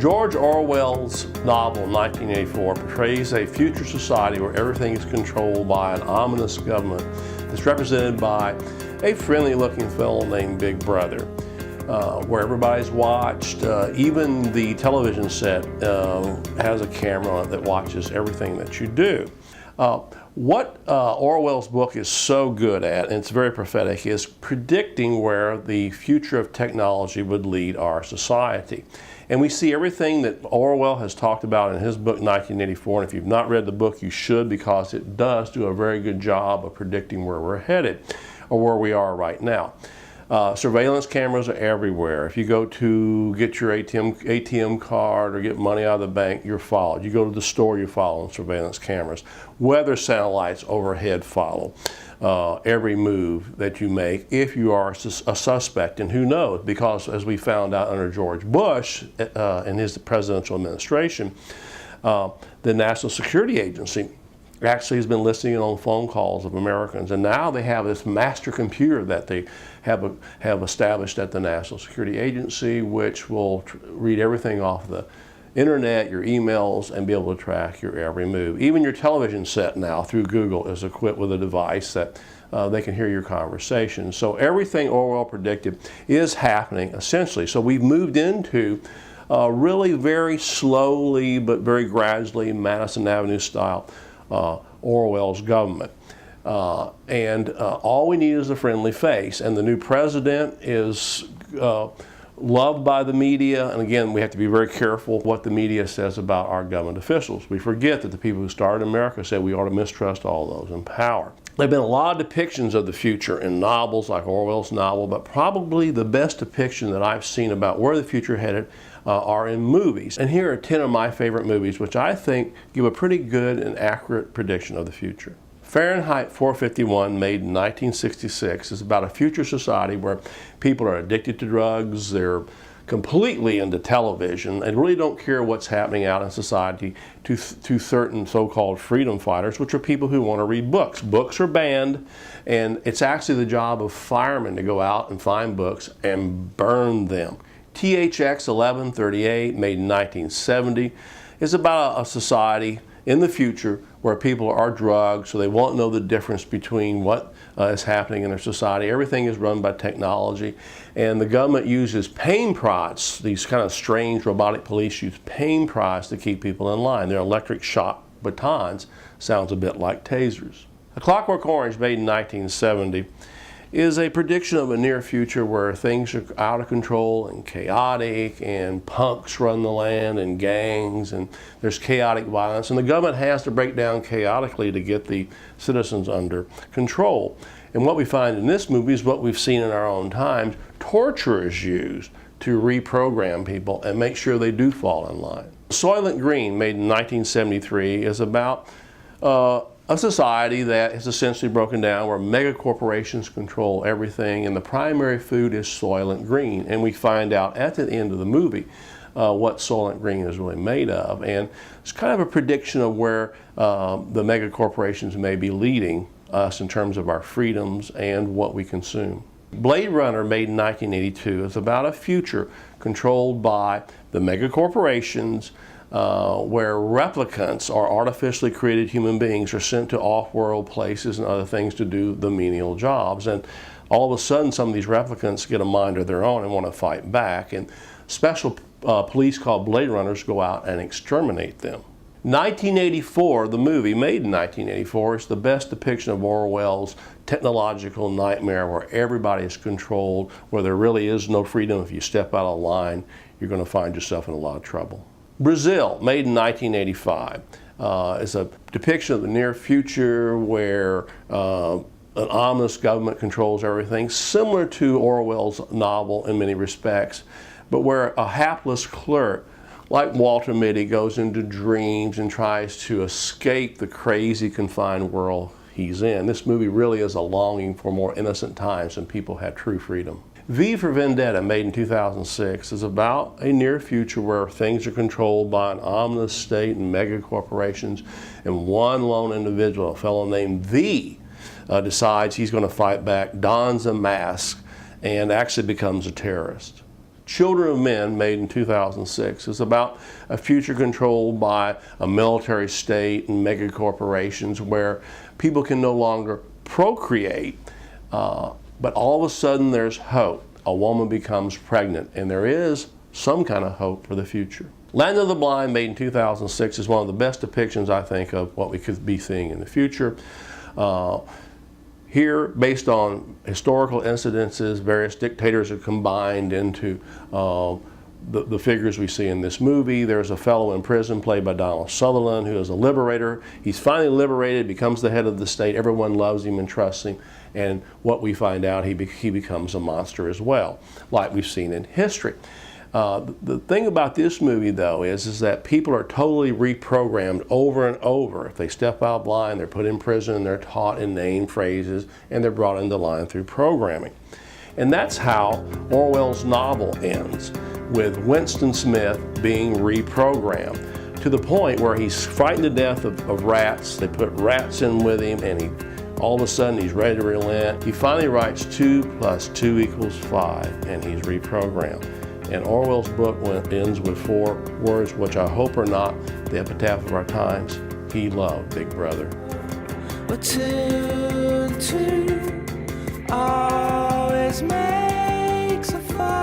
George Orwell's novel 1984 portrays a future society where everything is controlled by an ominous government that's represented by a friendly-looking fellow named Big Brother, where everybody's watched. Even the television set has a camera on it that watches everything that you do. What Orwell's book is so good at, and it's very prophetic, is predicting where the future of technology would lead our society. And we see everything that Orwell has talked about in his book 1984, and if you've not read the book, you should, because it does do a very good job of predicting where we're headed, or where we are right now. Surveillance cameras are everywhere. If you go to get your ATM card or get money out of the bank, you're followed. You go to the store, you're following surveillance cameras. Weather satellites overhead follow every move that you make if you are a suspect. And who knows, because as we found out under George Bush in his presidential administration, the National Security Agency actually has been listening on phone calls of Americans, and now they have this master computer that they have established at the National Security Agency, which will read everything off the internet, your emails, and be able to track your every move. Even your television set now through Google is equipped with a device that they can hear your conversations. So everything Orwell predicted is happening essentially. So we've moved into really very slowly but very gradually Madison Avenue style Orwell's government. All we need is a friendly face. And the new president is loved by the media. And again, we have to be very careful what the media says about our government officials. We forget that the people who started America said we ought to mistrust all those in power. There have been a lot of depictions of the future in novels like Orwell's novel, but probably the best depiction that I've seen about where the future headed are in movies. And here are 10 of my favorite movies, which I think give a pretty good and accurate prediction of the future. Fahrenheit 451, made in 1966, is about a future society where people are addicted to drugs, they're completely into television, and really don't care what's happening out in society to certain so-called freedom fighters, which are people who want to read books. Books are banned, and it's actually the job of firemen to go out and find books and burn them. THX 1138, made in 1970, is about a society in the future where people are drugged, so they won't know the difference between what is happening in their society. Everything is run by technology, and the government uses pain prods. These kind of strange robotic police use pain prods to keep people in line. They're electric shock batons. Sounds a bit like tasers. A Clockwork Orange, made in 1970, is a prediction of a near future where things are out of control and chaotic, and punks run the land, and gangs, and there's chaotic violence, and the government has to break down chaotically to get the citizens under control. And what we find in this movie is what we've seen in our own times. Torture is used to reprogram people and make sure they do fall in line. Soylent Green, made in 1973, is about a society that is essentially broken down where mega corporations control everything, and the primary food is Soylent Green. And we find out at the end of the movie what Soylent Green is really made of. And it's kind of a prediction of where the mega corporations may be leading us in terms of our freedoms and what we consume. Blade Runner, made in 1982, is about a future controlled by the mega corporations, where replicants or artificially created human beings are sent to off-world places and other things to do the menial jobs. And all of a sudden, some of these replicants get a mind of their own and want to fight back. And special police called Blade Runners go out and exterminate them. 1984, the movie, made in 1984, is the best depiction of Orwell's technological nightmare where everybody is controlled, where there really is no freedom. If you step out of line, you're going to find yourself in a lot of trouble. Brazil, made in 1985, is a depiction of the near future where an ominous government controls everything, similar to Orwell's novel in many respects, but where a hapless clerk like Walter Mitty goes into dreams and tries to escape the crazy confined world he's in. This movie really is a longing for more innocent times when people had true freedom. V for Vendetta, made in 2006, is about a near future where things are controlled by an ominous state and mega corporations, and one lone individual, a fellow named V, decides he's going to fight back, dons a mask, and actually becomes a terrorist. Children of Men, made in 2006, is about a future controlled by a military state and mega corporations where people can no longer procreate, but all of a sudden there's hope. A woman becomes pregnant, and there is some kind of hope for the future. Land of the Blind, made in 2006, is one of the best depictions, I think, of what we could be seeing in the future. Here, based on historical incidences, various dictators are combined into the figures we see in this movie. There's a fellow in prison played by Donald Sutherland who is a liberator. He's finally liberated, becomes the head of the state. Everyone loves him and trusts him. And what we find out, he becomes a monster as well, like we've seen in history. The thing about this movie, though, is that people are totally reprogrammed over and over. If they step out blind, they're put in prison, and they're taught inane phrases, and they're brought into line through programming. And that's how Orwell's novel ends, with Winston Smith being reprogrammed to the point where he's frightened to death of rats. They put rats in with him, and all of a sudden he's ready to relent. He finally writes 2 + 2 = 5, and he's reprogrammed. And Orwell's book ends with 4 words, which I hope are not the epitaph of our times. He loved Big Brother. But 2 always makes a 5.